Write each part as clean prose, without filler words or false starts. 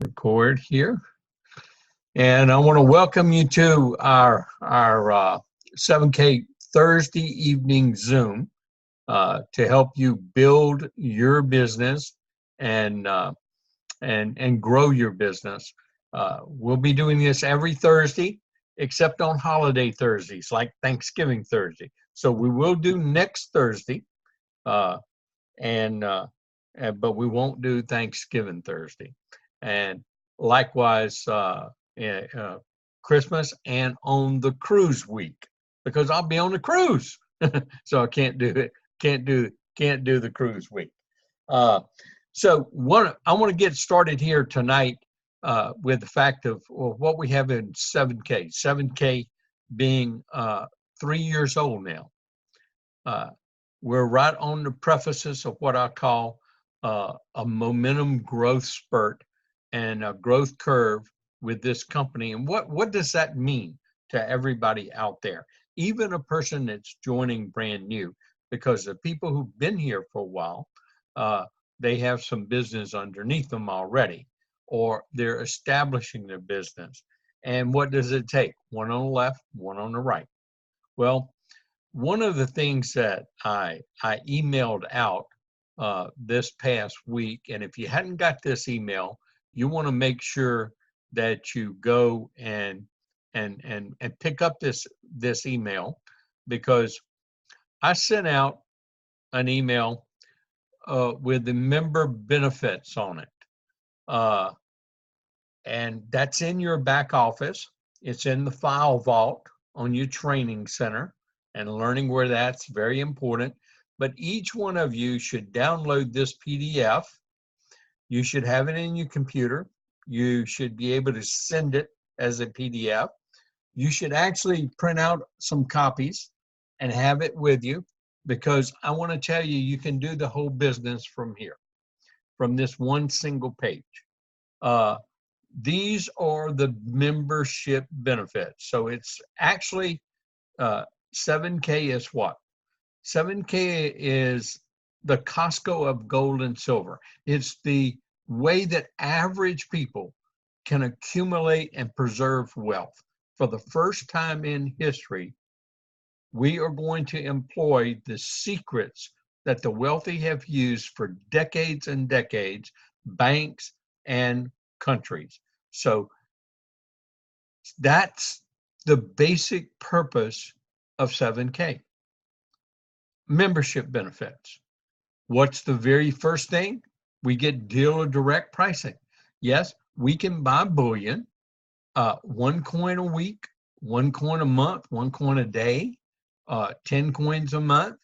Record here. And I want to welcome you to our 7K Thursday evening Zoom to help you build your business and grow your business. We'll be doing this every Thursday, except on holiday Thursdays, like Thanksgiving Thursday. So we will do next Thursday, but we won't do Thanksgiving Thursday. And likewise, Christmas and on the cruise week, because I'll be on the cruise, so I can't do it. Can't do the cruise week. I want to get started here tonight with the fact of what we have in 7K. 7K being 3 years old now. We're right on the prefaces of what I call a momentum growth spurt and a growth curve with this company. And what does that mean to everybody out there, even a person that's joining brand new? Because the people who've been here for a while, they have some business underneath them already, or they're establishing their business. And what does it take? One on the left, one on the right. Well, one of the things that I emailed out this past week, and if you hadn't got this email, you want to make sure that you go and pick up this email, because I sent out an email with the member benefits on it. And that's in your back office. It's in the file vault on your training center, and learning where that's very important. But each one of you should download this PDF. You should have it in your computer. You should be able to send it as a PDF. You should actually print out some copies and have it with you, because I want to tell you, you can do the whole business from here, from this one single page. These are the membership benefits. So it's actually 7K is what? 7K is the Costco of gold and silver. It's the way that average people can accumulate and preserve wealth. For the first time in history, we are going to employ the secrets that the wealthy have used for decades and decades, banks and countries. So that's the basic purpose of 7K. Membership benefits. What's the very first thing? We get dealer direct pricing. Yes, we can buy bullion, 1 coin a week, 1 coin a month, 1 coin a day, 10 coins a month,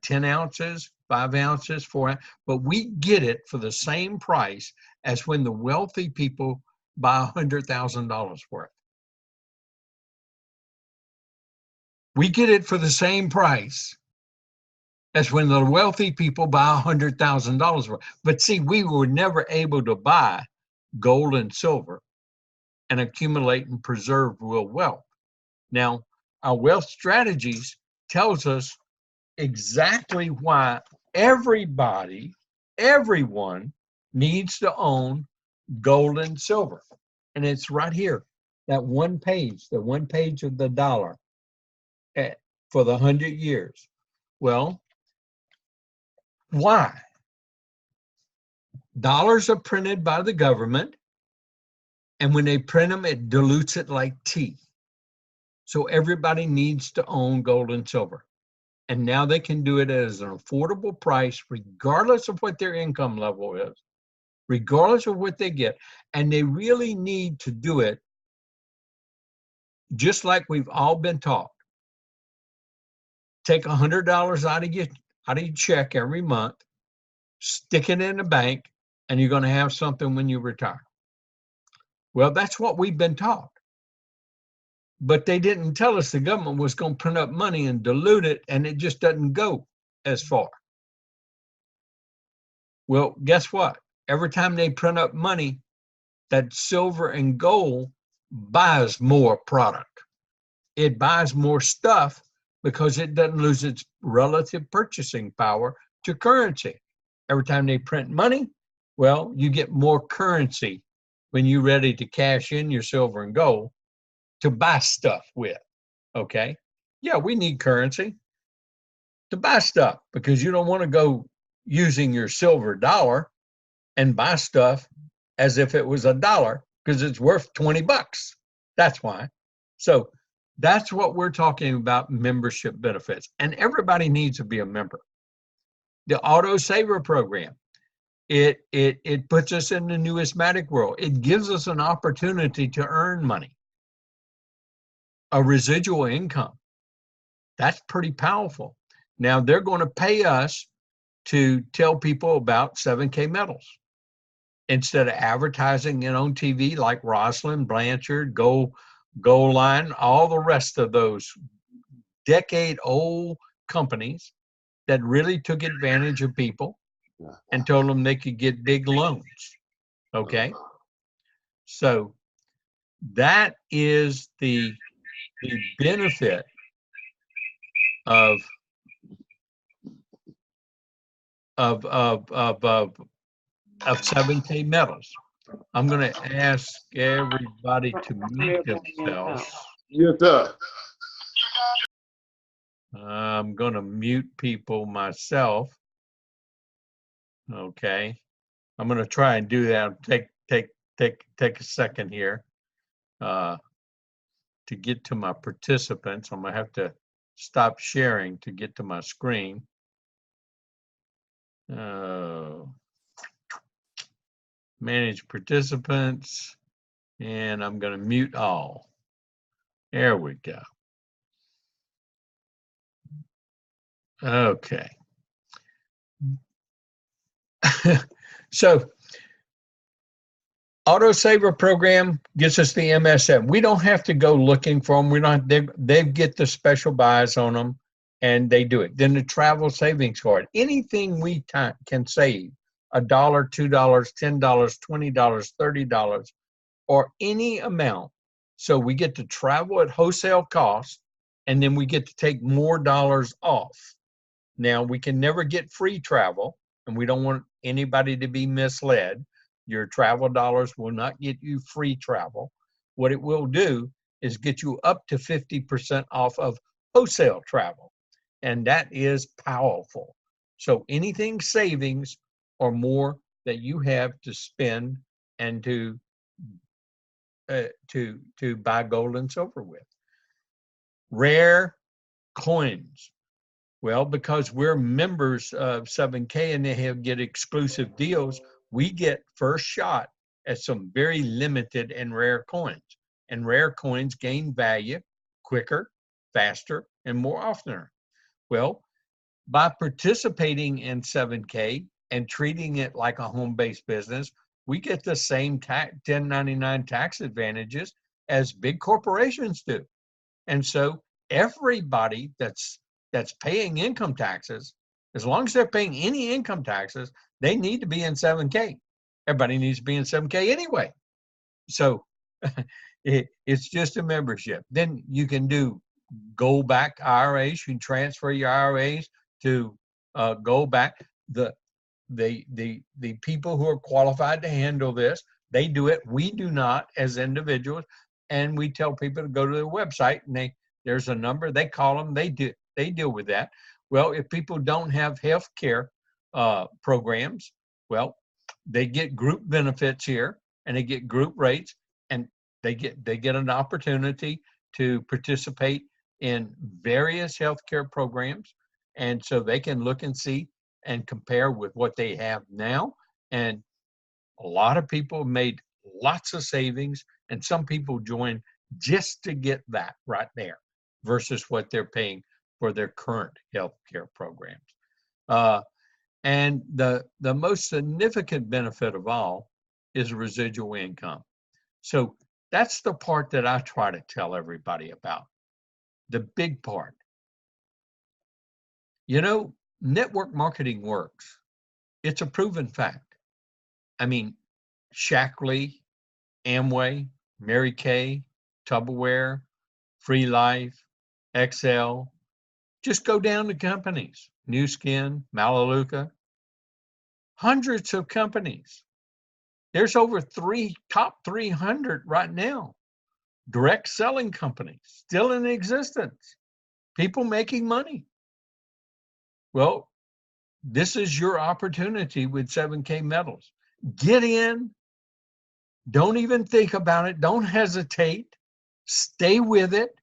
10 ounces, 5 ounces, 4 ounces, but we get it for the same price as when the wealthy people buy $100,000 worth. We get it for the same price as when the wealthy people buy $100,000 worth. But see, we were never able to buy gold and silver and accumulate and preserve real wealth. Now, our wealth strategies tells us exactly why everyone needs to own gold and silver. And it's right here, that one page, the one page of the dollar for the 100 years. Well, why? Dollars are printed by the government, and when they print them, it dilutes it like tea. So everybody needs to own gold and silver. And now they can do it at an affordable price, regardless of what their income level is, regardless of what they get. And they really need to do it just like we've all been taught. Take $100 out of your check every month, stick it in the bank, and you're going to have something when you retire. Well, that's what we've been taught. But they didn't tell us the government was going to print up money and dilute it, and it just doesn't go as far. Well, guess what? Every time they print up money, that silver and gold buys more product. It buys more stuff because it doesn't lose its relative purchasing power to currency. Every time they print money, well, you get more currency when you're ready to cash in your silver and gold to buy stuff with. Okay. Yeah, we need currency to buy stuff because you don't want to go using your silver dollar and buy stuff as if it was $1 because it's worth $20. That's why. So that's what we're talking about, membership benefits. And everybody needs to be a member. The auto saver program, it puts us in the numismatic world. It gives us an opportunity to earn money, a residual income. That's pretty powerful. Now they're going to pay us to tell people about 7K metals instead of advertising it on TV like Rosalind, Blanchard, Gold Line, all the rest of those decade-old companies that really took advantage of people and told them they could get big loans. Okay, so that is the benefit of 7K metals. I'm going to ask everybody to mute themselves. I'm going to mute people myself. Okay. I'm going to try and do that. Take a second here to get to my participants. I'm going to have to stop sharing to get to my screen. Manage participants, and I'm going to mute all. There we go. Okay. So auto saver program gets us the MSM. We don't have to go looking for them. We don't. They get the special buys on them, and they do it. Then the travel savings card. Anything we can save, $1, $2, $10, $20, $30, or any amount. So we get to travel at wholesale cost, and then we get to take more dollars off. Now, we can never get free travel, and we don't want anybody to be misled. Your travel dollars will not get you free travel. What it will do is get you up to 50% off of wholesale travel, and that is powerful. So anything savings or more that you have to spend and to buy gold and silver with. Rare coins. Well, because we're members of 7K and they get exclusive deals, we get first shot at some very limited and rare coins. And rare coins gain value quicker, faster, and more often. Well, by participating in 7K and treating it like a home-based business, we get the same 1099 tax advantages as big corporations do. And so everybody that's paying income taxes, as long as they're paying any income taxes, they need to be in 7K. Everybody needs to be in 7K anyway. So it's just a membership. Then you can do gold back IRAs. You can transfer your IRAs to gold back. The people who are qualified to handle this, they do it. We do not as individuals. And we tell people to go to their website, and there's a number. They call them. They deal with that. Well, if people don't have health care programs, well, they get group benefits here, and they get group rates, and they get an opportunity to participate in various healthcare programs, and so they can look and see and compare with what they have now. And a lot of people made lots of savings, and some people join just to get that right there versus what they're paying for their current healthcare programs. And the most significant benefit of all is residual income. So that's the part that I try to tell everybody about, the big part. You know, network marketing works. It's a proven fact. I mean, Shackley, Amway, Mary Kay, Tupperware, Free Life, XL. Just go down to companies. New Skin, Melaleuca. Hundreds of companies There's over top 300 right now. Direct selling companies still in existence. People making money. Well, this is your opportunity with 7K Metals. Get in. Don't even think about it. Don't hesitate. Stay with it.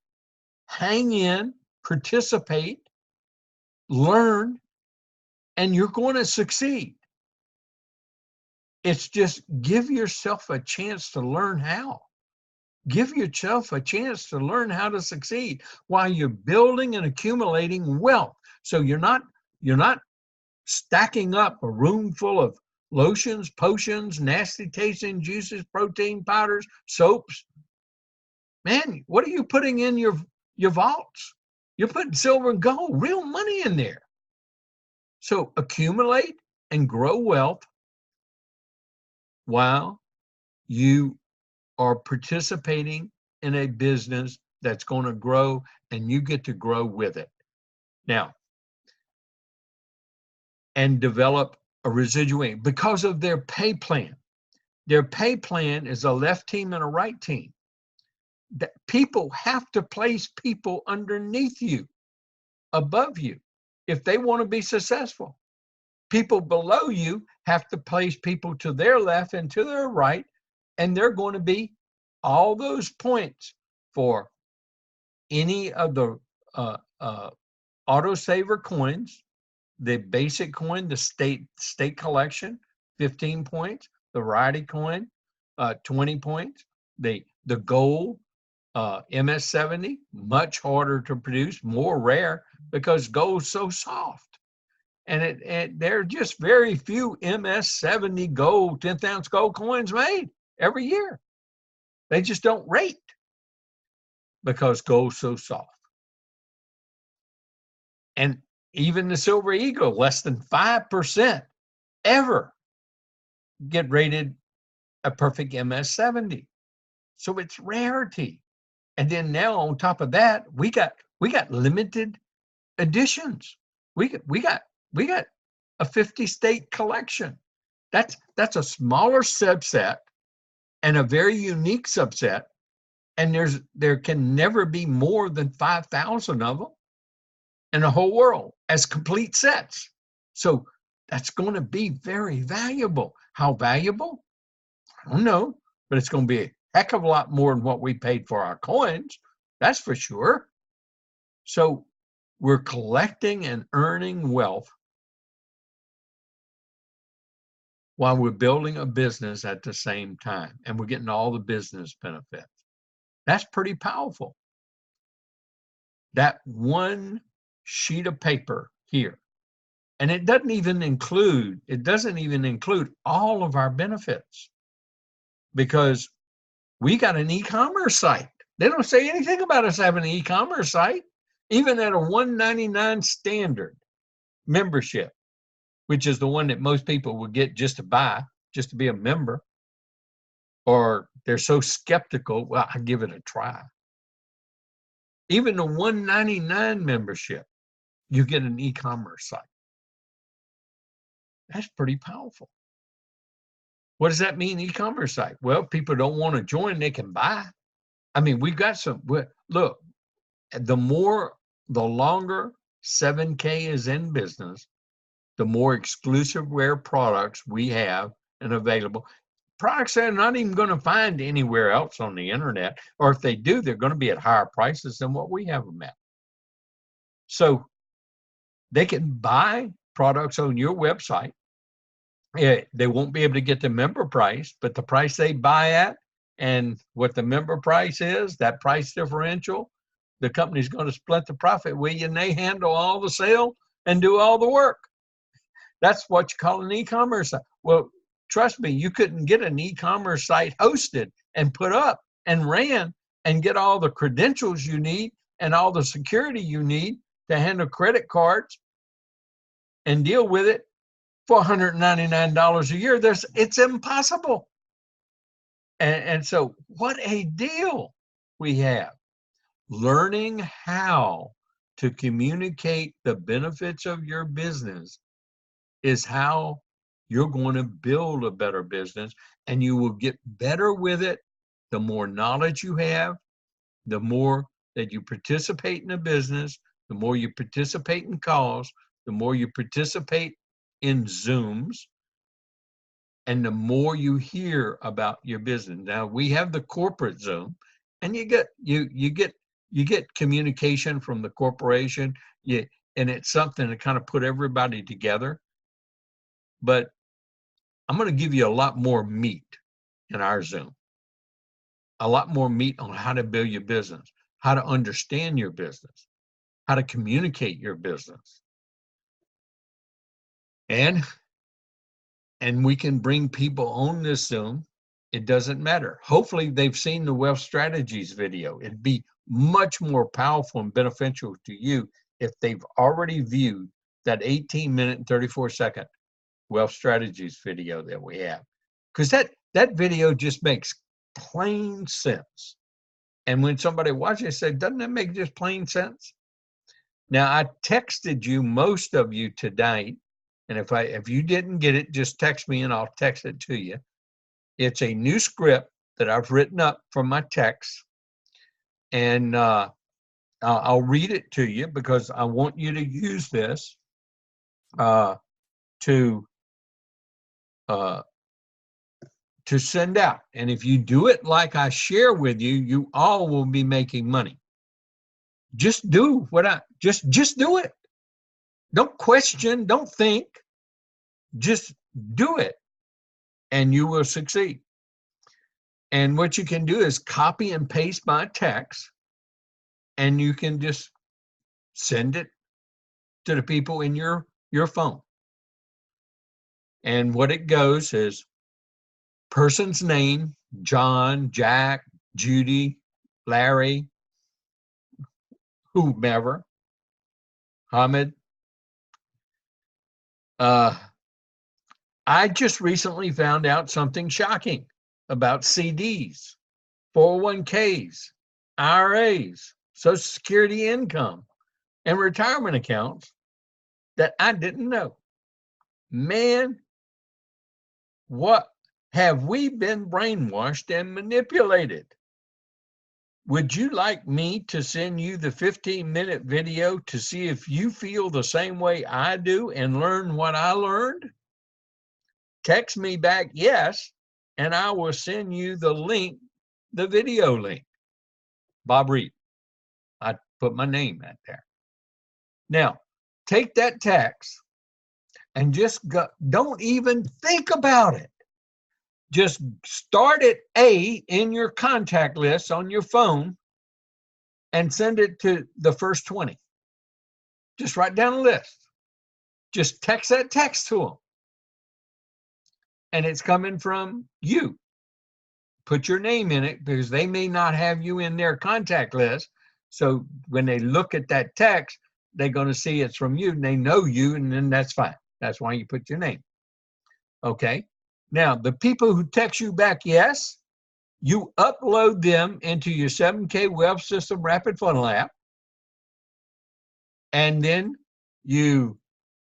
Hang in. Participate. Learn. And you're going to succeed. It's just give yourself a chance to learn how. Give yourself a chance to learn how to succeed while you're building and accumulating wealth. So you're not stacking up a room full of lotions, potions, nasty tasting juices, protein powders, soaps. Man, what are you putting in your vaults? You're putting silver and gold, real money in there. So accumulate and grow wealth while you are participating in a business that's going to grow, and you get to grow with it. Now, and develop a residual income because of their pay plan. Their pay plan is a left team and a right team. That people have to place people underneath you, above you, if they want to be successful. People below you have to place people to their left and to their right, and they're going to be all those points for any of the autosaver coins, the basic coin, the state collection, 15 points, the variety coin, 20 points, the gold, MS70, much harder to produce, more rare because gold's so soft. And there are just very few MS70 gold, 10th ounce gold coins made every year. They just don't rate because gold's so soft. And even the Silver Eagle, less than 5% ever get rated a perfect MS70. So it's rarity. And then now on top of that, we got limited editions. We got a 50-state collection. That's a smaller subset and a very unique subset. And there can never be more than 5,000 of them in the whole world as complete sets. So that's going to be very valuable. How valuable? I don't know, but it's going to be a heck of a lot more than what we paid for our coins. That's for sure. So we're collecting and earning wealth while we're building a business at the same time, and we're getting all the business benefits. That's pretty powerful. That one sheet of paper here, and it doesn't even include all of our benefits, because we got an e-commerce site. They don't say anything about us having an e-commerce site, even at a $199 standard membership, which is the one that most people would get just to be a member, or they're so skeptical, well, I give it a try. Even the $199 membership, you get an e-commerce site. That's pretty powerful. What does that mean, e-commerce site? Well, people don't want to join, they can buy. I mean, we got some, look, the longer 7K is in business, the more exclusive rare products we have and available. Products they're not even going to find anywhere else on the internet, or if they do, they're going to be at higher prices than what we have them at. So they can buy products on your website. They won't be able to get the member price, but the price they buy at and what the member price is, that price differential, the company's going to split the profit with you, and they handle all the sale and do all the work. That's what you call an e-commerce site. Well, trust me, you couldn't get an e-commerce site hosted and put up and ran and get all the credentials you need and all the security you need to handle credit cards and deal with it for $199 a year. It's impossible. And so what a deal we have. Learning how to communicate the benefits of your business is how you're going to build a better business, and you will get better with it. The more knowledge you have, the more that you participate in a business, the more you participate in calls, the more you participate in Zooms, and the more you hear about your business. Now we have the corporate Zoom, and you get communication from the corporation, and it's something to kind of put everybody together. But I'm going to give you a lot more meat in our Zoom, a lot more meat on how to build your business, how to understand your business, how to communicate your business. And we can bring people on this Zoom. It doesn't matter. Hopefully they've seen the Wealth Strategies video. It'd be much more powerful and beneficial to you if they've already viewed that 18-minute and 34-second Wealth Strategies video that we have. Because that video just makes plain sense. And when somebody watches it, they say, doesn't that make just plain sense? Now, I texted you, most of you, tonight. And if you didn't get it, just text me and I'll text it to you. It's a new script that I've written up for my text. And I'll read it to you because I want you to use this to send out. And if you do it like I share with you, you all will be making money. Just do just do it. Don't question, don't think. Just do it, and you will succeed. And what you can do is copy and paste my text, and you can just send it to the people in your phone. And what it goes is person's name, John, Jack, Judy, Larry, whomever, Hamid. I just recently found out something shocking about CDs, 401ks, IRAs, Social Security income, and retirement accounts that I didn't know. Man, what have we been brainwashed and manipulated? Would you like me to send you the 15-minute video to see if you feel the same way I do and learn what I learned? Text me back yes, and I will send you the link, the video link. Bob Reid. I put my name out there. Now, take that text and just go, don't even think about it. Just start at A in your contact list on your phone and send it to the first 20. Just write down a list. Just text that text to them. And it's coming from you. Put your name in it because they may not have you in their contact list. So when they look at that text, they're going to see it's from you and they know you, and then that's fine. That's why you put your name. Okay. Now, the people who text you back yes, you upload them into your 7K Wealth System Rapid Funnel app, and then you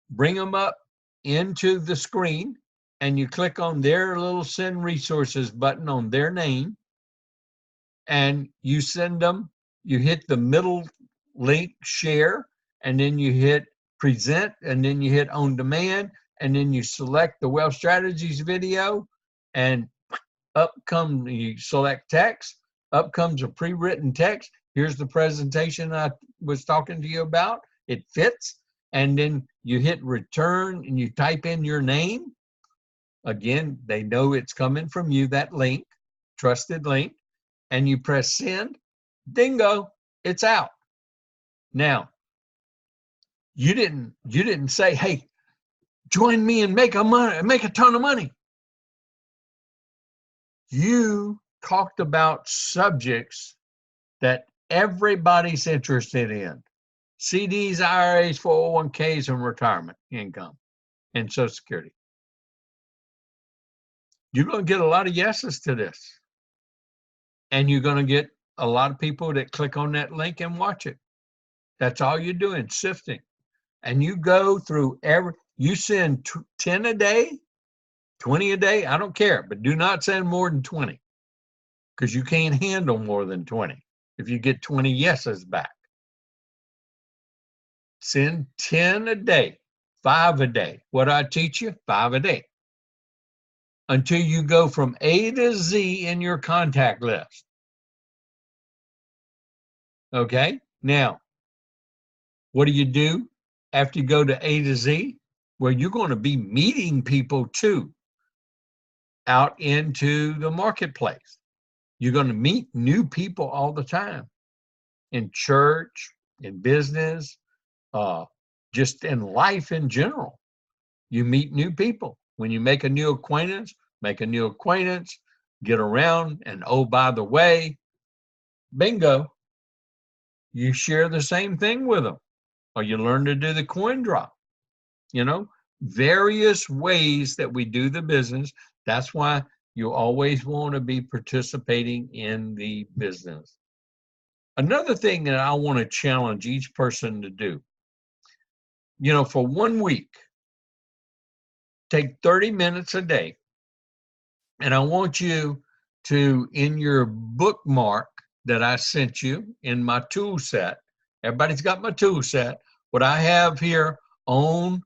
bring them up into the screen, and you click on their little send resources button on their name, and you send them, you hit the middle link, share, and then you hit present, and then you hit on demand, and then you select the Wealth Strategies video, and up comes, you select text, up comes a pre-written text. Here's the presentation I was talking to you about. It fits. And then you hit return and you type in your name. Again, they know it's coming from you, that link, trusted link, and you press send. Bingo, it's out. Now, you didn't say, hey, join me and make a ton of money. You talked about subjects that everybody's interested in. CDs, IRAs, 401ks, and retirement income, and Social Security. You're going to get a lot of yeses to this. And you're going to get a lot of people that click on that link and watch it. That's all you're doing, sifting. And you go through you send 10 a day, 20 a day, I don't care, but do not send more than 20 because you can't handle more than 20 if you get 20 yeses back. Send 10 a day, 5 a day. What I teach you? 5 a day. Until you go from A to Z in your contact list. Okay? Now, what do you do after you go to A to Z? Well, you're going to be meeting people too out into the marketplace. You're going to meet new people all the time in church, in business, just in life in general. You meet new people. When you make a new acquaintance, get around, and oh, by the way, bingo, you share the same thing with them, or you learn to do the coin drop. Various ways that we do the business. That's why you always want to be participating in the business. Another thing that I want to challenge each person to do, for 1 week, take 30 minutes a day, and I want you to, in your bookmark that I sent you in my tool set, everybody's got my tool set. What I have here on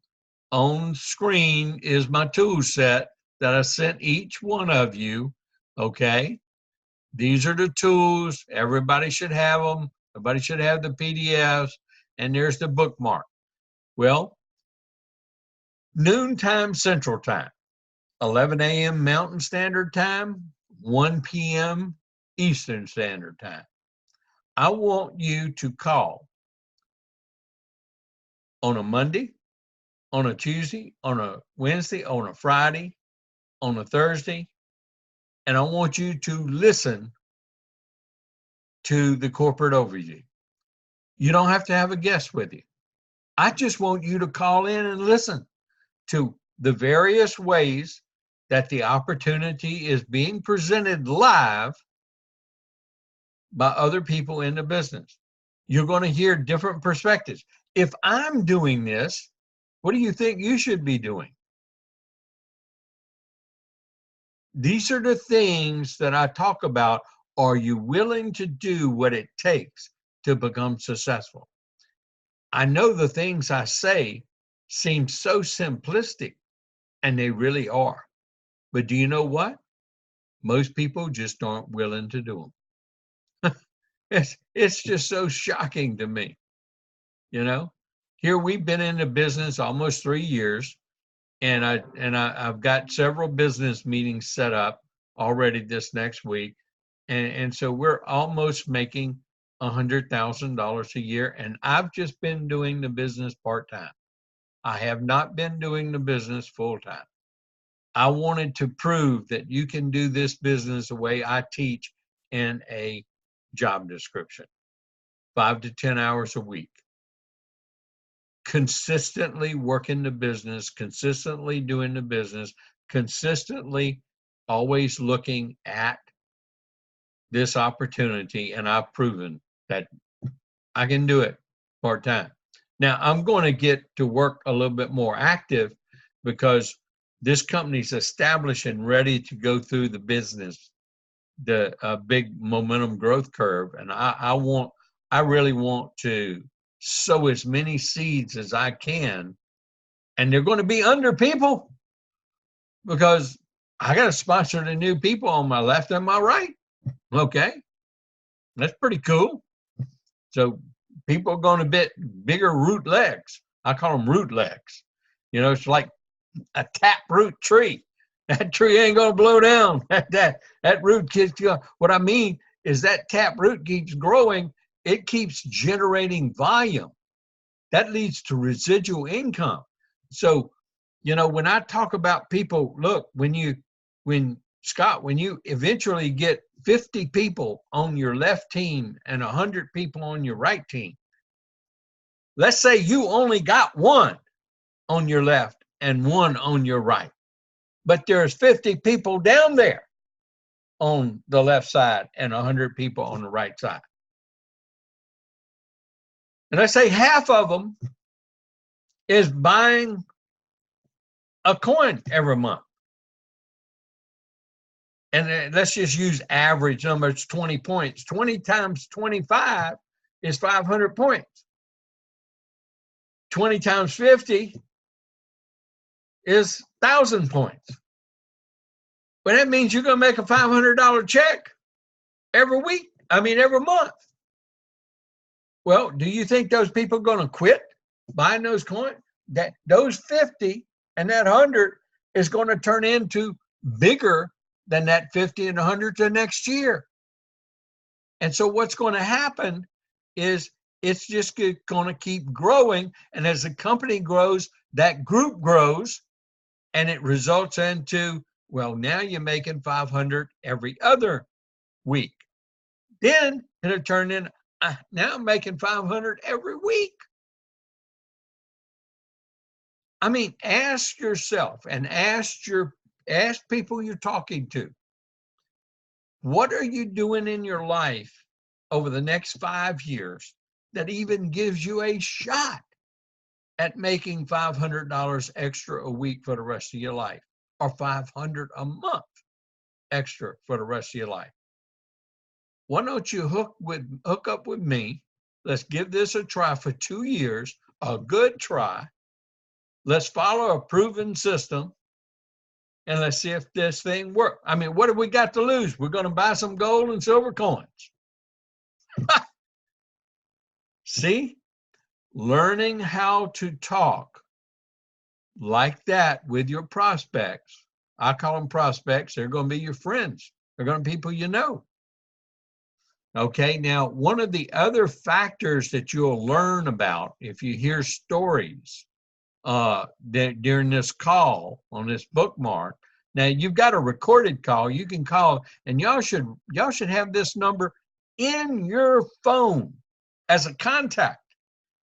screen is my tool set that I sent each one of you, okay? These are the tools. Everybody should have them. Everybody should have the PDFs, and there's the bookmark. Well, noontime Central Time, 11 a.m. Mountain Standard Time, 1 p.m. Eastern Standard Time. I want you to call on a Monday, on a Tuesday, on a Wednesday, on a Friday, on a Thursday, and I want you to listen to the corporate overview. You don't have to have a guest with you. I just want you to call in and listen to the various ways that the opportunity is being presented live by other people in the business. You're going to hear different perspectives. If I'm doing this, what do you think you should be doing? These are the things that I talk about. Are you willing to do what it takes to become successful? I know the things I say seem so simplistic, and they really are. But do you know what? Most people just aren't willing to do them. It's just so shocking to me. Here we've been in the business almost 3 years, and I've got several business meetings set up already this next week, and so we're almost making $100,000 a year, and I've just been doing the business part-time. I have not been doing the business full-time. I wanted to prove that you can do this business the way I teach in a job description, 5 to 10 hours a week. Consistently working the business, consistently doing the business, consistently always looking at this opportunity, and I've proven that I can do it part-time. Now, I'm going to get to work a little bit more active because this company's established and ready to go through the business, the big momentum growth curve, and I really want to sow as many seeds as I can, and they're going to be under people because I got to sponsor the new people on my left and my right. Okay, that's pretty cool. So people are going to get bigger root legs. I call them root legs. It's like a taproot tree. That tree ain't going to blow down. That root keeps going. What I mean is that taproot keeps growing. It keeps generating volume. That leads to residual income. So, when I talk about people, look, when you eventually get 50 people on your left team and 100 people on your right team, let's say you only got one on your left and one on your right, but there's 50 people down there on the left side and 100 people on the right side. And I say half of them is buying a coin every month. And let's just use average numbers, 20 points. 20 times 25 is 500 points. 20 times 50 is 1,000 points. But that means you're going to make a $500 check every week. I mean, every month. Well, do you think those people are going to quit buying those coins? That those 50 and that 100 is going to turn into bigger than that 50 and 100 the next year. And so what's going to happen is it's just going to keep growing. And as the company grows, that group grows, and it results into, well, now you're making 500 every other week. Then it'll turn in, now I'm making 500 every week. I mean, ask yourself and ask people you're talking to, what are you doing in your life over the next 5 years that even gives you a shot at making $500 extra a week for the rest of your life, or $500 a month extra for the rest of your life? Why don't you hook up with me? Let's give this a try for 2 years, a good try. Let's follow a proven system, and let's see if this thing works. I mean, what have we got to lose? We're going to buy some gold and silver coins. See? Learning how to talk like that with your prospects. I call them prospects. They're going to be your friends. They're going to be people you know. Okay, now one of the other factors that you'll learn about if you hear stories during this call on this bookmark. Now you've got a recorded call. You can call, and y'all should have this number in your phone as a contact.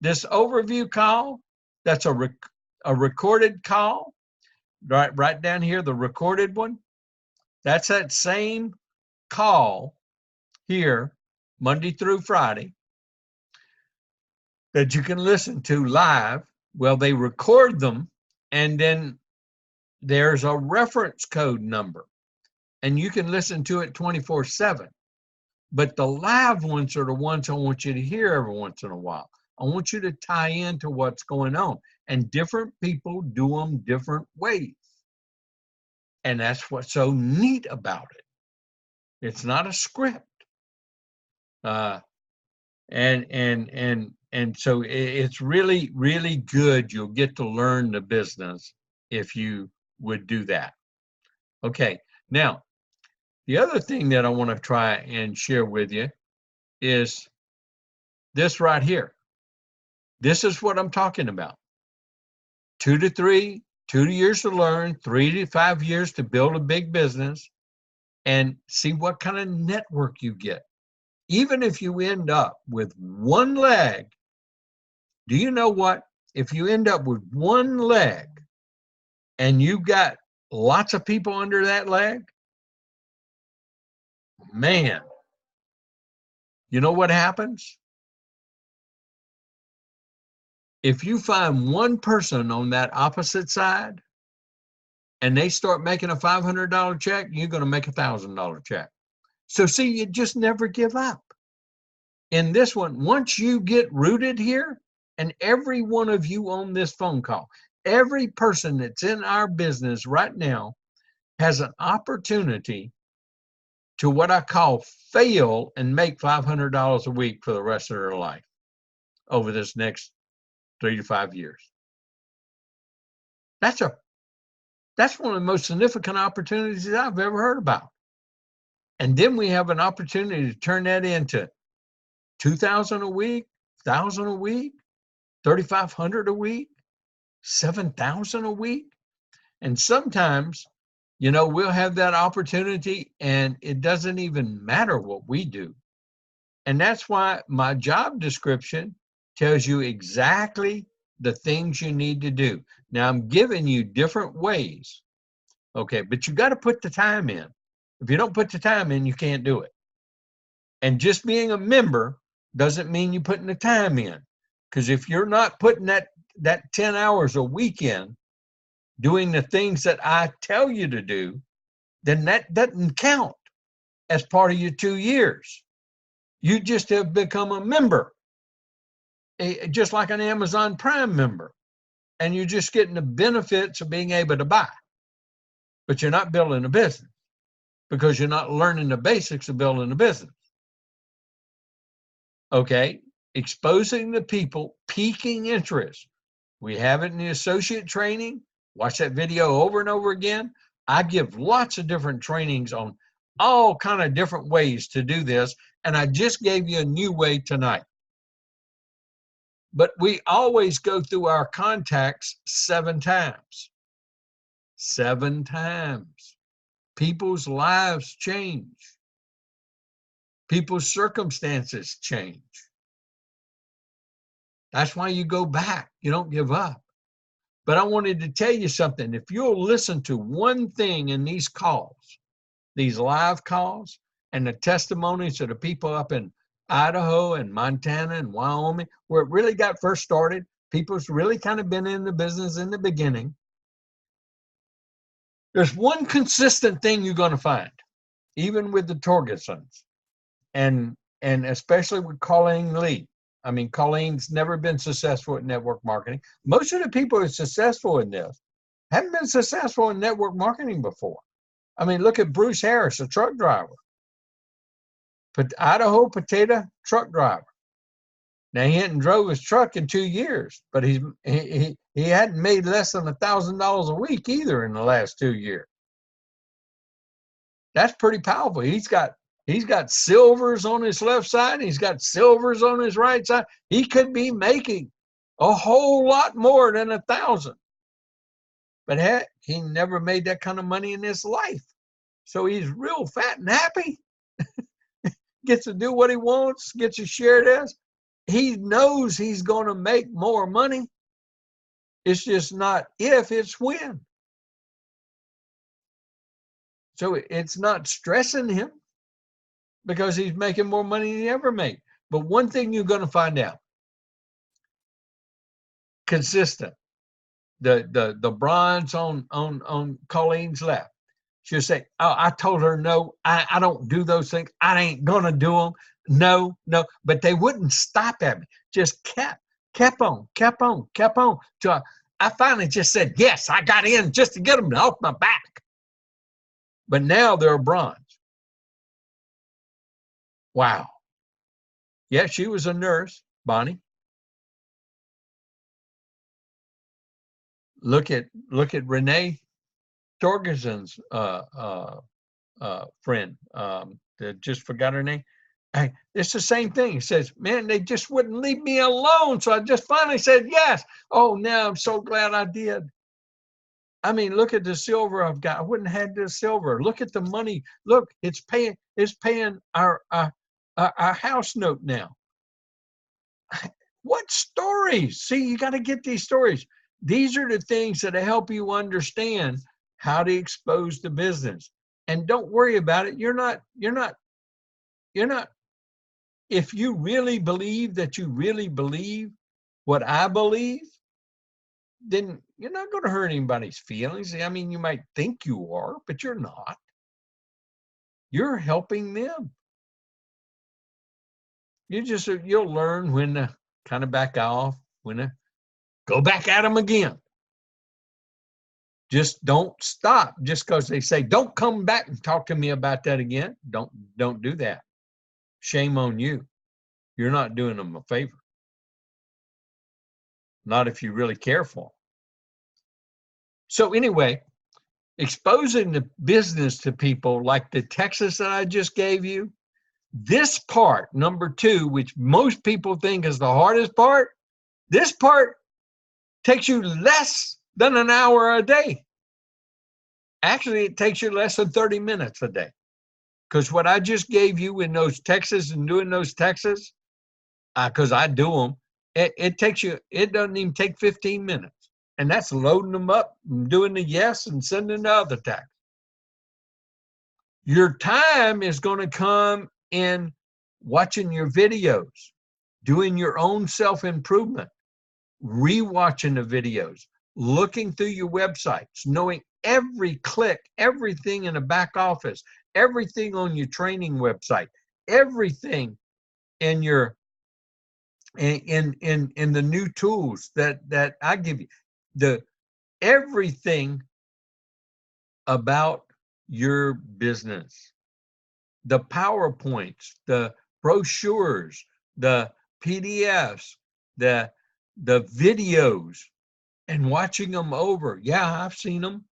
This overview call, that's a recorded call. Right down here, the recorded one. That's that same call here, Monday through Friday, that you can listen to live. Well, they record them, and then there's a reference code number, and you can listen to it 24/7. But the live ones are the ones I want you to hear every once in a while. I want you to tie into what's going on, and different people do them different ways. And that's what's so neat about it. It's not a script. And so it's really, really good. You'll get to learn the business if you would do that. Okay, now, the other thing that I want to try and share with you is this right here. This is what I'm talking about. 2 years to learn, 3 to 5 years to build a big business, and see what kind of network you get. Even if you end up with one leg, do you know what? If you end up with one leg and you got lots of people under that leg, man, you know what happens? If you find one person on that opposite side and they start making a $500 check, you're going to make a $1,000 check. So see, you just never give up. In this one, once you get rooted here, and every one of you on this phone call, every person that's in our business right now has an opportunity to what I call fail and make $500 a week for the rest of their life over this next 3 to 5 years. That's one of the most significant opportunities that I've ever heard about. And then we have an opportunity to turn that into $2,000 a week, $1,000 a week, $3,500 a week, $7,000 a week. And sometimes, you know, we'll have that opportunity and it doesn't even matter what we do. And that's why my job description tells you exactly the things you need to do. Now, I'm giving you different ways, okay, but you got to put the time in. If you don't put the time in, you can't do it. And just being a member doesn't mean you're putting the time in. Because if you're not putting that 10 hours a week in, doing the things that I tell you to do, then that doesn't count as part of your 2 years. You just have become a member, just like an Amazon Prime member, and you're just getting the benefits of being able to buy. But you're not building a business because you're not learning the basics of building a business. Okay, exposing the people, piquing interest. We have it in the associate training. Watch that video over and over again. I give lots of different trainings on all kind of different ways to do this, and I just gave you a new way tonight. But we always go through our contacts 7 times. 7 times. People's lives change. People's circumstances change. That's why you go back. You don't give up. But I wanted to tell you something. If you'll listen to one thing in these calls, these live calls, and the testimonies of the people up in Idaho and Montana and Wyoming, where it really got first started, people's really kind of been in the business in the beginning. There's one consistent thing you're going to find, even with the Torgesons, and especially with Colleen Lee. I mean, Colleen's never been successful at network marketing. Most of the people who are successful in this haven't been successful in network marketing before. I mean, look at Bruce Harris, a truck driver. Idaho potato truck driver. Now, he hadn't drove his truck in 2 years, but he hadn't made less than $1,000 a week either in the last 2 years. That's pretty powerful. He's got silvers on his left side. He's got silvers on his right side. He could be making a whole lot more than 1,000. But heck, he never made that kind of money in his life. So he's real fat and happy. Gets to do what he wants, gets to share this. He knows he's going to make more money. It's just not if, it's when. So it's not stressing him because he's making more money than he ever made. But one thing you're going to find out, consistent. The bronze on Colleen's left. She'll say, oh, I told her, no, I don't do those things. I ain't going to do them. No. But they wouldn't stop at me. Just kept on. Till I finally just said, yes, I got in just to get them off my back. But now they're bronze. Wow. Yeah, she was a nurse, Bonnie. Look at Renee Torgeson's friend. Just forgot her name. It's the same thing. He says, man, they just wouldn't leave me alone. So I just finally said yes. Oh, now I'm so glad I did. I mean, look at the silver I've got. I wouldn't have had the silver. Look at the money. Look, it's paying our house note now. What stories? See, you got to get these stories. These are the things that help you understand how to expose the business. And don't worry about it. You're not, if you really believe that you really believe what I believe, then you're not going to hurt anybody's feelings. I mean, you might think you are, but you're not. You're helping them. You'll learn when to kind of back off, when to go back at them again. Just don't stop just because they say, don't come back and talk to me about that again. Don't do that. Shame on you. You're not doing them a favor. Not if you really care for them. So anyway, exposing the business to people like the Texas that I just gave you, this part, number 2, which most people think is the hardest part, this part takes you less than an hour a day. Actually, it takes you less than 30 minutes a day. Because what I just gave you in those Texas and doing those Texas, because I do them, it doesn't even take 15 minutes. And that's loading them up and doing the yes and sending the other text. Your time is going to come in watching your videos, doing your own self-improvement, rewatching the videos, looking through your websites, knowing every click, everything in the back office, everything on your training website, everything in your in the new tools that I give you, the everything about your business, the PowerPoints, the brochures, the PDFs, the videos, and watching them over. Yeah, I've seen them,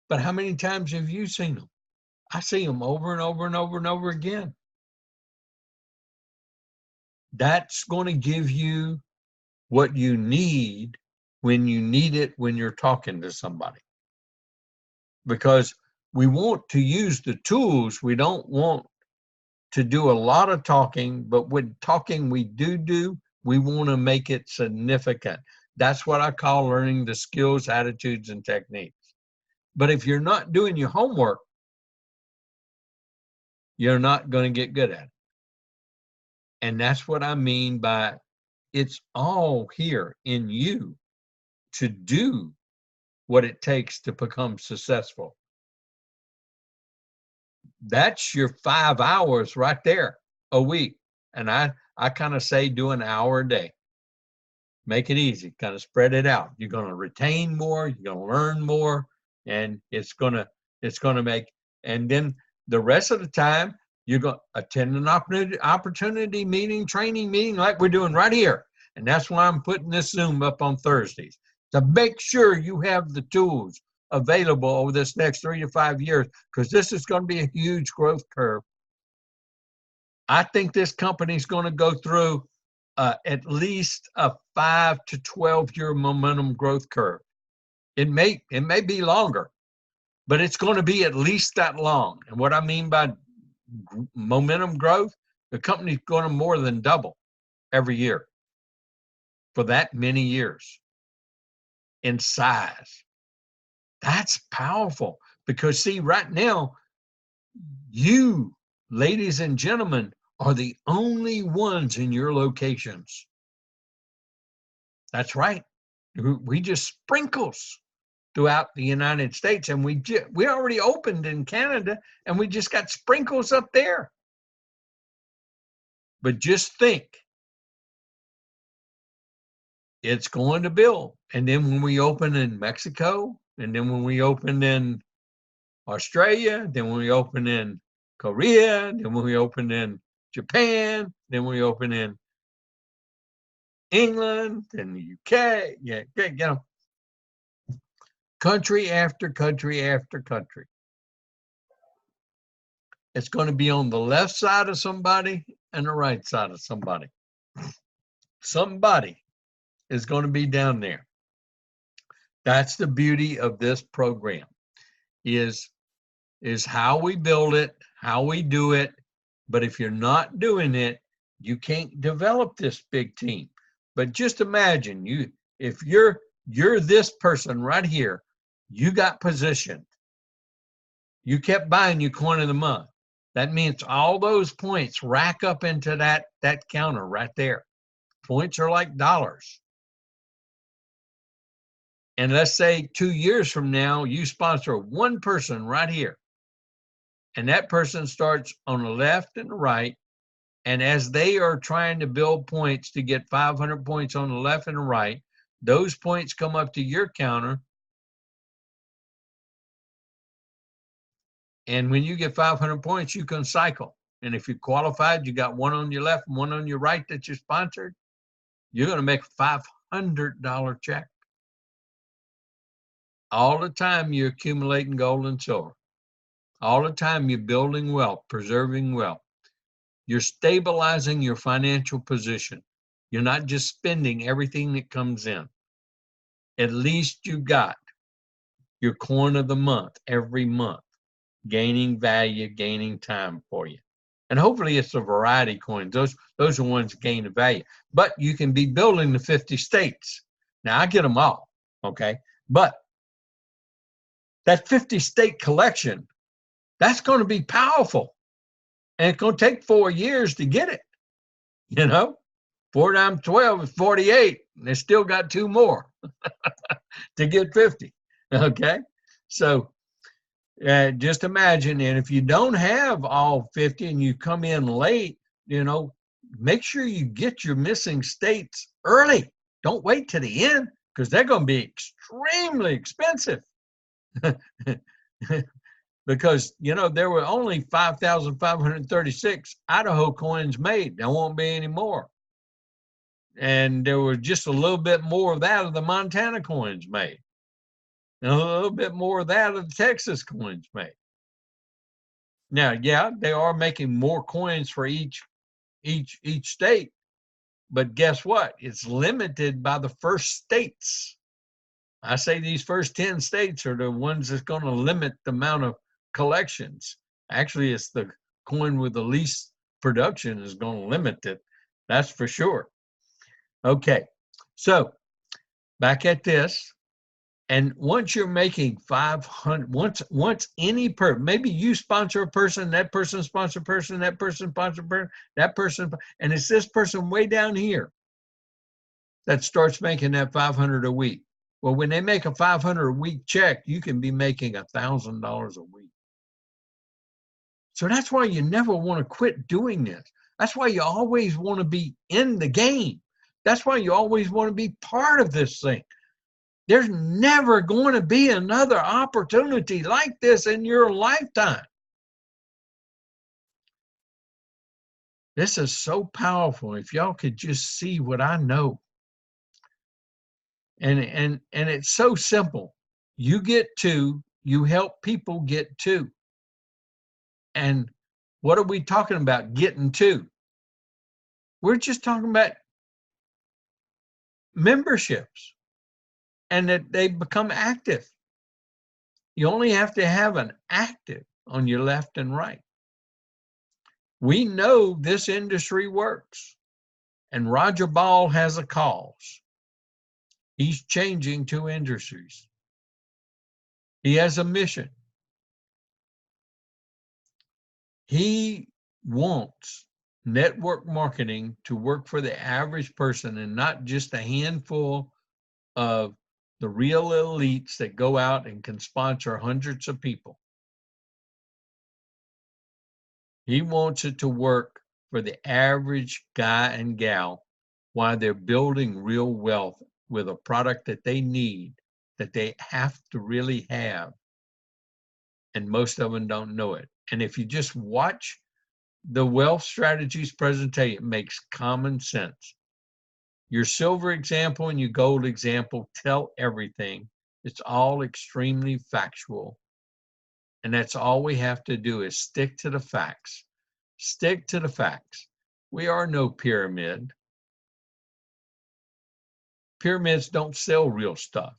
but how many times have you seen them? I see them over and over and over and over again. That's going to give you what you need when you need it when you're talking to somebody. Because we want to use the tools. We don't want to do a lot of talking, but with talking we do, we want to make it significant. That's what I call learning the skills, attitudes, and techniques. But if you're not doing your homework, you're not going to get good at it. And that's what I mean by it's all here in you to do what it takes to become successful. That's your 5 hours right there a week. And I kind of say do an hour a day. Make it easy, kind of spread it out. You're going to retain more, you're going to learn more, and it's going to make, and then the rest of the time, you're going to attend an opportunity meeting, training meeting like we're doing right here. And that's why I'm putting this Zoom up on Thursdays, to make sure you have the tools available over this next 3 to 5 years, because this is going to be a huge growth curve. I think this company is going to go through at least a 5 to 12-year momentum growth curve. It may be longer, but it's going to be at least that long. And what I mean by momentum growth, the company's going to more than double every year for that many years in size. That's powerful, because see, right now, you, ladies and gentlemen, are the only ones in your locations. That's right. We just sprinkles throughout the United States, and we already opened in Canada, and we just got sprinkles up there. But just think, it's going to build. And then when we open in Mexico, and then when we open in Australia, then when we open in Korea, then when we open in Japan, then we open in England, then the UK, country after country after country. It's going to be on the left side of somebody and the right side of somebody. Somebody is going to be down there. That's the beauty of this program, is how we build it, how we do it. But if you're not doing it, you can't develop this big team. But just imagine, if you're this person right here, you got positioned. You kept buying your coin of the month. That means all those points rack up into that counter right there. Points are like dollars. And let's say 2 years from now, you sponsor one person right here. And that person starts on the left and the right. And as they are trying to build points to get 500 points on the left and the right, those points come up to your counter. And when you get 500 points, you can cycle. And if you qualified, you got one on your left and one on your right that you sponsored, you're going to make a $500 check. All the time you're accumulating gold and silver. All the time you're building wealth, preserving wealth. You're stabilizing your financial position. You're not just spending everything that comes in. At least you got your coin of the month every month, gaining value, gaining time for you. And hopefully it's a variety coins. Those are ones that gain the value. But you can be building the 50 states. Now, I get them all, okay? But that 50 state collection, that's going to be powerful. And it's going to take 4 years to get it, you know? 4 times 12 is 48. And they still got 2 more to get 50. Okay? So just imagine, and if you don't have all 50 and you come in late, make sure you get your missing states early. Don't wait to the end, because they're going to be extremely expensive. Because, there were only 5,536 Idaho coins made. There won't be any more. And there was just a little bit more of that of the Montana coins made. And a little bit more of that of the Texas coins made. Now, yeah, they are making more coins for each state. But guess what? It's limited by the first states. I say these first 10 states are the ones that's going to limit the amount of collections. Actually, it's the coin with the least production is going to limit it. That's for sure. Okay, so back at this, and once you're making 500, once any person, maybe you sponsor a person, that person sponsor a person, that person sponsor a person, that person, and it's this person way down here that starts making that 500 a week. Well, when they make a 500 a week check, you can be making $1,000 a week. So that's why you never want to quit doing this. That's why you always want to be in the game. That's why you always want to be part of this thing. There's never going to be another opportunity like this in your lifetime. This is so powerful. If y'all could just see what I know. And it's so simple. You get 2, you help people get 2. And what are we talking about getting 2? We're just talking about memberships and that they become active. You only have to have an active on your left and right. We know this industry works, and Roger Ball has a cause. He's changing 2 industries. He has a mission. He wants network marketing to work for the average person and not just a handful of the real elites that go out and can sponsor hundreds of people. He wants it to work for the average guy and gal while they're building real wealth with a product that they need, that they have to really have. And most of them don't know it. And if you just watch the wealth strategies presentation, it makes common sense. Your silver example and your gold example tell everything. It's all extremely factual. And that's all we have to do is stick to the facts. Stick to the facts. We are no pyramid. Pyramids don't sell real stuff.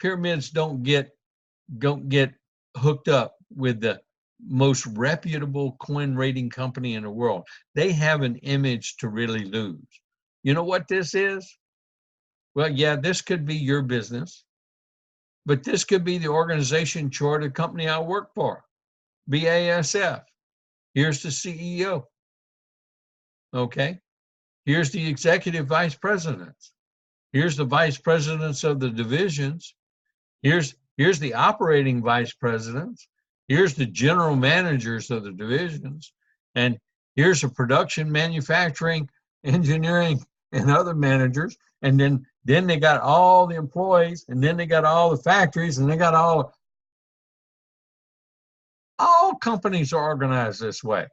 Pyramids don't get hooked up with the most reputable coin rating company in the world. They have an image to really lose. You know what this is? Well, yeah, this could be your business, but this could be the organization chart of the company I work for, BASF. Here's the CEO. Okay. Here's the executive vice presidents. Here's the vice presidents of the divisions. Here's the operating vice presidents. Here's the general managers of the divisions. And here's the production, manufacturing, engineering, and other managers. And then they got all the employees, and then they got all the factories, and they got all companies are organized this way.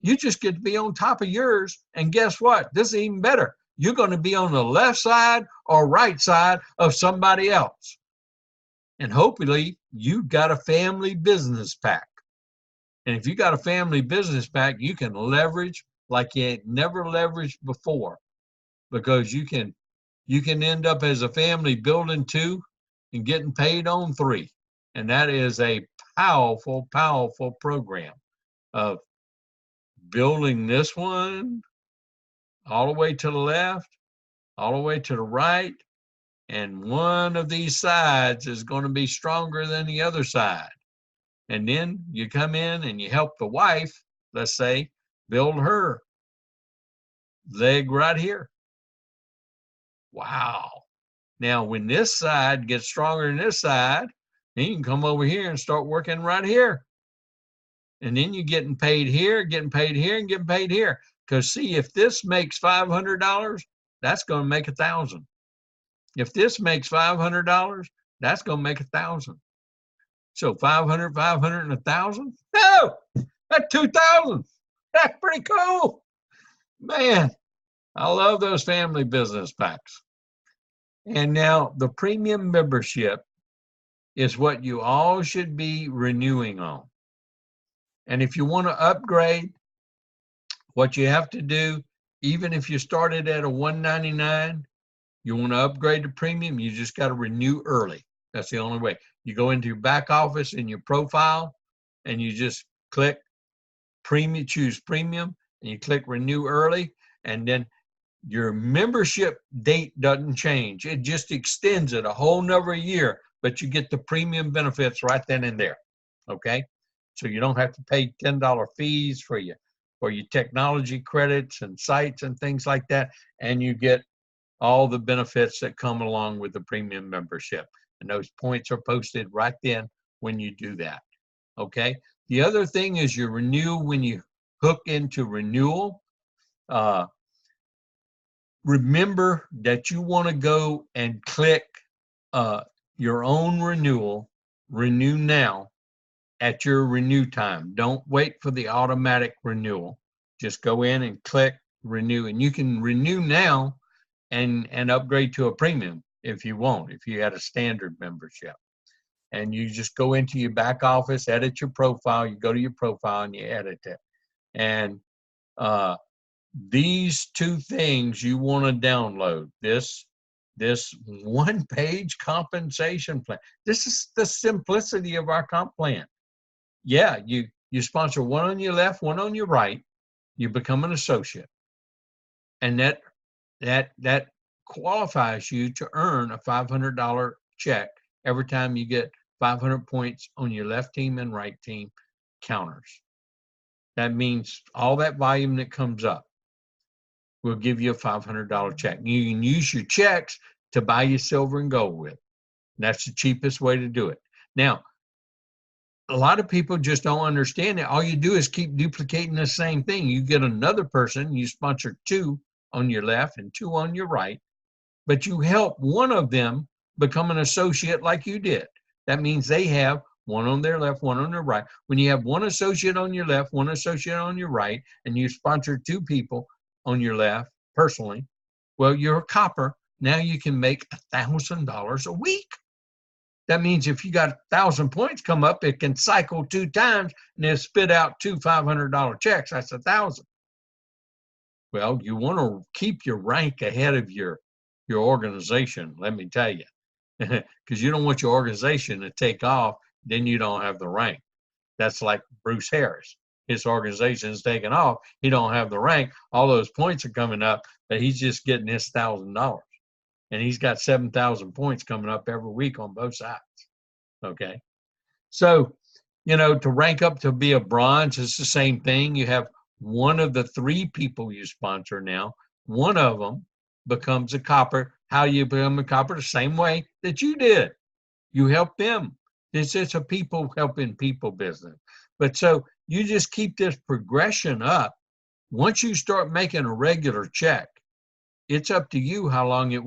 You just get to be on top of yours. And guess what? This is even better. You're going to be on the left side or right side of somebody else. And hopefully you've got a family business pack. And if you got a family business pack, you can leverage like you ain't never leveraged before, because you can end up as a family building 2 and getting paid on 3. And that is a powerful, powerful program of building this one all the way to the left, all the way to the right. And one of these sides is going to be stronger than the other side. And then you come in and you help the wife, let's say, build her leg right here. Wow. Now, when this side gets stronger than this side, then you can come over here and start working right here. And then you're getting paid here, getting paid here, and getting paid here. Because see, if this makes $500, that's going to make 1,000. If this makes $500, that's going to make 1,000. So 500, 500, and 1,000. No, that's 2,000. That's pretty cool, man. I love those family business packs. And now the premium membership is what you all should be renewing on. And if you want to upgrade, what you have to do, even if you started at a $199, you want to upgrade to premium, you just got to renew early. That's the only way. You go into your back office in your profile and you just click premium, choose premium, and you click renew early, and then your membership date doesn't change. It just extends it a whole nother year, but you get the premium benefits right then and there. Okay? So you don't have to pay $10 fees for your technology credits and sites and things like that, and you get all the benefits that come along with the premium membership. And those points are posted right then when you do that. Okay? The other thing is you renew when you hook into renewal. Remember that you want to go and click your own renewal, renew now at your renew time. Don't wait for the automatic renewal. Just go in and click renew, and you can renew now and upgrade to a premium if you want, if you had a standard membership. And you just go into your back office, edit your profile, you go to your profile and you edit it. And these two things you want to download. This one-page compensation plan. This is the simplicity of our comp plan. Yeah, you sponsor one on your left, one on your right. You become an associate, and that qualifies you to earn a $500 check every time you get 500 points on your left team and right team counters. That means all that volume that comes up will give you a $500 check. You can use your checks to buy your silver and gold with. That's the cheapest way to do it. Now, a lot of people just don't understand it. All you do is keep duplicating the same thing. You get another person, you sponsor two on your left and two on your right, but you help one of them become an associate like you did. That means they have one on their left, one on their right. When you have one associate on your left, one associate on your right, and you sponsor two people on your left personally, well, you're a copper. Now you can make $1,000 a week. That means if you got 1,000 points come up, it can cycle 2 times and it'll spit out 2 $500 checks. That's 1,000. Well, you want to keep your rank ahead of your organization, let me tell you, because you don't want your organization to take off, then you don't have the rank. That's like Bruce Harris. His organization is taking off. He don't have the rank. All those points are coming up, but he's just getting his $1,000. And he's got 7,000 points coming up every week on both sides. Okay. So, to rank up to be a bronze, it's the same thing. You have one of the 3 people you sponsor now. One of them becomes a copper. How you become a copper? The same way that you did. You help them. It's a people helping people business. But so you just keep this progression up. Once you start making a regular check, it's up to you how long you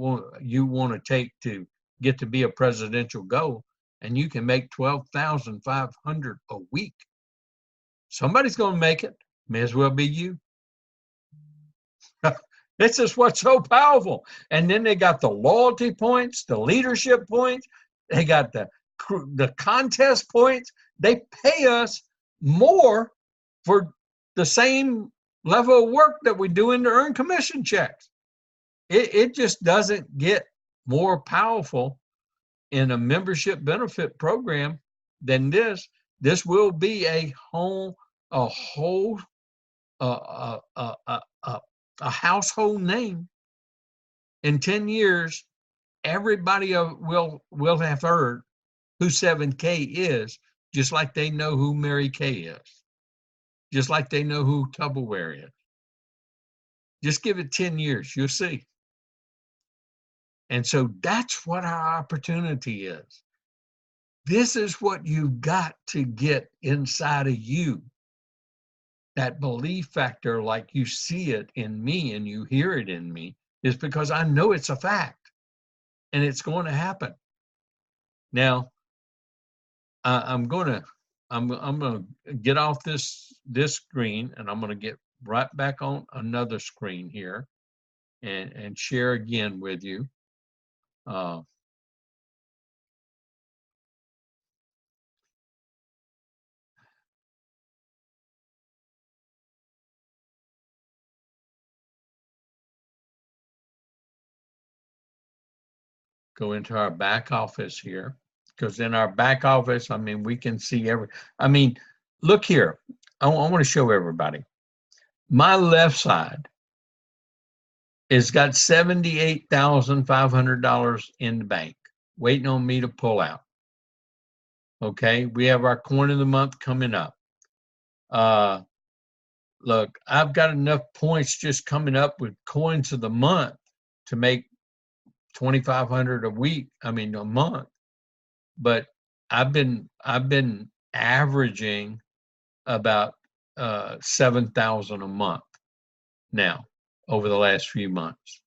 want to take to get to be a presidential goal, and you can make $12,500 a week. Somebody's going to make it. May as well be you. This is what's so powerful. And then they got the loyalty points, the leadership points. They got the contest points. They pay us more for the same level of work that we're doing to earn commission checks. It just doesn't get more powerful in a membership benefit program than this. This will be a household name. In 10 years, everybody will have heard who 7K is, just like they know who Mary Kay is, just like they know who Tupperware is. Just give it 10 years, you'll see. And so that's what our opportunity is. This is what you've got to get inside of you. That belief factor, like you see it in me and you hear it in me, is because I know it's a fact and it's going to happen. Now, I'm going to get off this screen, and I'm going to get right back on another screen here and share again with you. Go into our back office here, because in our back office, I mean, we can see look here. I want to show everybody. My left side has got $78,500 in the bank, waiting on me to pull out. Okay, we have our coin of the month coming up. Look, I've got enough points just coming up with coins of the month to make $2,500 a month. But I've been averaging about 7,000 a month now over the last few months.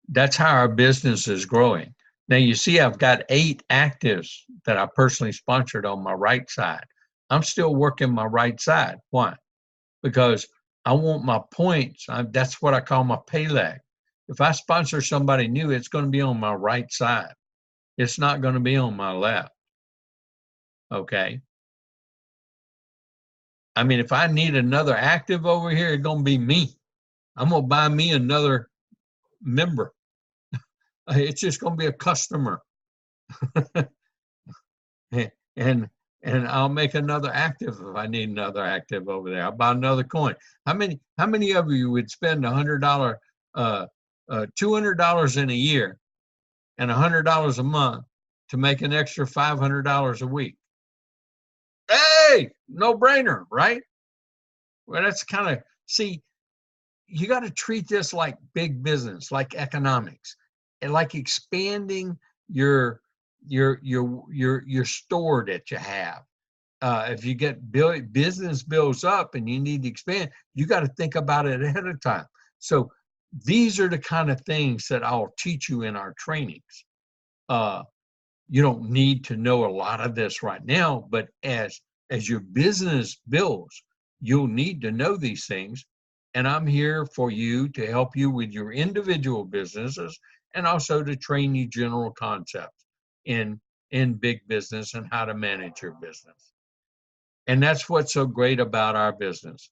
That's how our business is growing. Now you see, I've got 8 actives that I personally sponsored on my right side. I'm still working my right side. Why? Because I want my points. That's what I call my pay lag. If I sponsor somebody new, it's going to be on my right side. It's not going to be on my left. Okay. I mean, if I need another active over here, it's going to be me. I'm going to buy me another member. It's just going to be a customer. and I'll make another active if I need another active over there. I'll buy another coin. How many of you would spend $100, $200 in a year and $100 a month to make an extra $500 a week? Hey, no brainer, right? Well, that's kind of, see, you got to treat this like big business, like economics, and like expanding your store that you have. If you get business bills up and you need to expand, you got to think about it ahead of time. So these are the kind of things that I'll teach you in our trainings. You don't need to know a lot of this right now, but as your business builds, you'll need to know these things. And I'm here for you to help you with your individual businesses and also to train you general concepts in big business and how to manage your business. And that's what's so great about our business.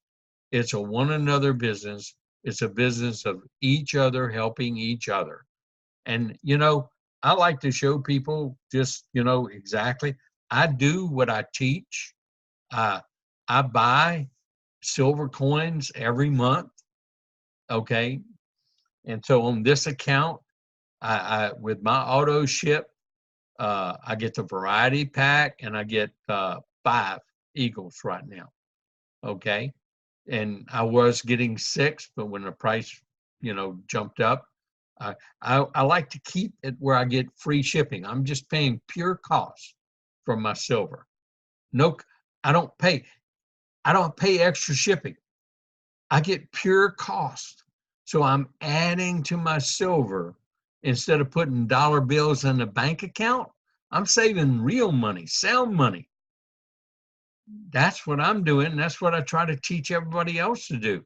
It's a one another business. It's a business of each other helping each other. And, I like to show people just, exactly. I do what I teach. I buy silver coins every month. Okay. And so on this account, I with my auto ship, I get the variety pack and I get 5 Eagles right now. Okay. And I was getting 6, but when the price, jumped up, I like to keep it where I get free shipping. I'm just paying pure cost for my silver. No, I don't pay extra shipping. I get pure cost. So I'm adding to my silver instead of putting dollar bills in the bank account. I'm saving real money, sound money. That's what I'm doing. That's what I try to teach everybody else to do.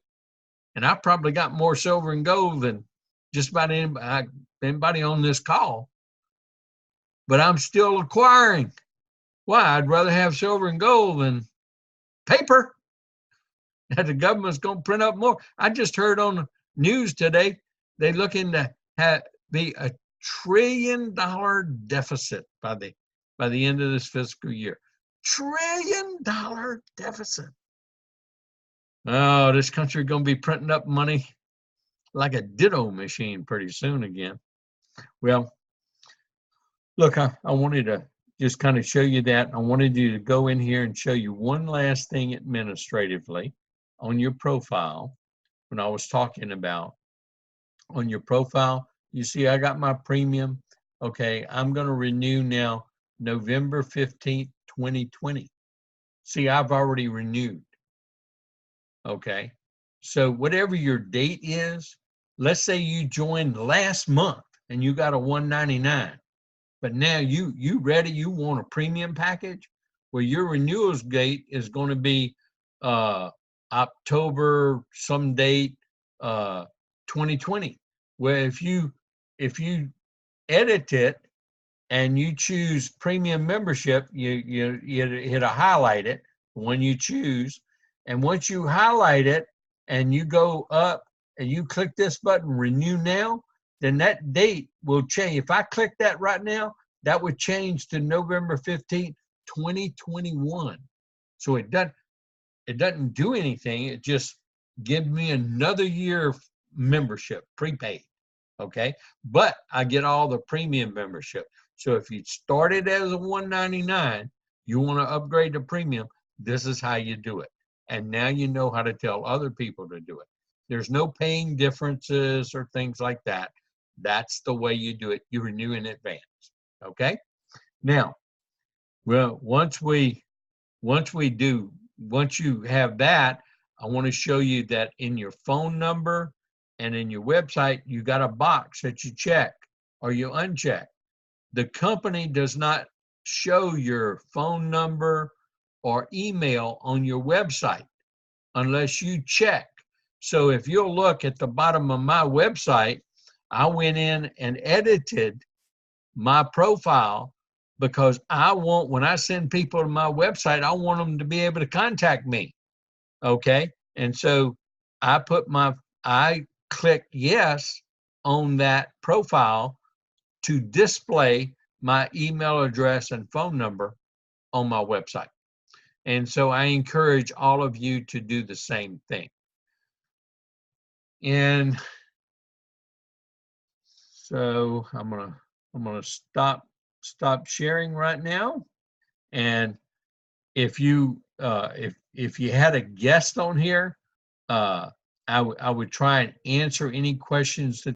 And I probably got more silver and gold than just about anybody on this call. But I'm still acquiring. Why? I'd rather have silver and gold than paper that the government's going to print up more. I just heard on the news today, they're looking to be a $1 trillion deficit by the end of this fiscal year. $1 trillion deficit. Oh, this country going to be printing up money like a ditto machine pretty soon again. Well, look, I wanted to just kind of show you that. I wanted you to go in here and show you one last thing administratively on your profile. when I was talking about on your profile. You see, I got my premium. Okay, I'm going to renew now November 15th, 2020. See, I've already renewed. Okay, so whatever your date is, let's say you joined last month and you got a $199, but now you ready, you want a premium package. Well, your renewals date is going to be October some date 2020. Where if you edit it and you choose premium membership, you hit a highlight it, the one you choose, and once you highlight it and you go up and you click this button, renew now, then that date will change. If I click that right now, that would change to November 15th, 2021. So it doesn't do anything. It just gives me another year of membership, prepaid. Okay, but I get all the premium membership. So if you started as a $199, you want to upgrade to premium, this is how you do it. And now you know how to tell other people to do it. There's no paying differences or things like that. That's the way you do it. You renew in advance. Okay. Now, well, once you have that, I want to show you that in your phone number and in your website, you got a box that you check or you uncheck. The company does not show your phone number or email on your website unless you check. So if you'll look at the bottom of my website, I went in and edited my profile because when I send people to my website, I want them to be able to contact me. Okay. And so I click yes on that profile to display my email address and phone number on my website. And so I encourage all of you to do the same thing. And so I'm gonna stop sharing right now. And if you had a guest on here, I would try and answer any questions that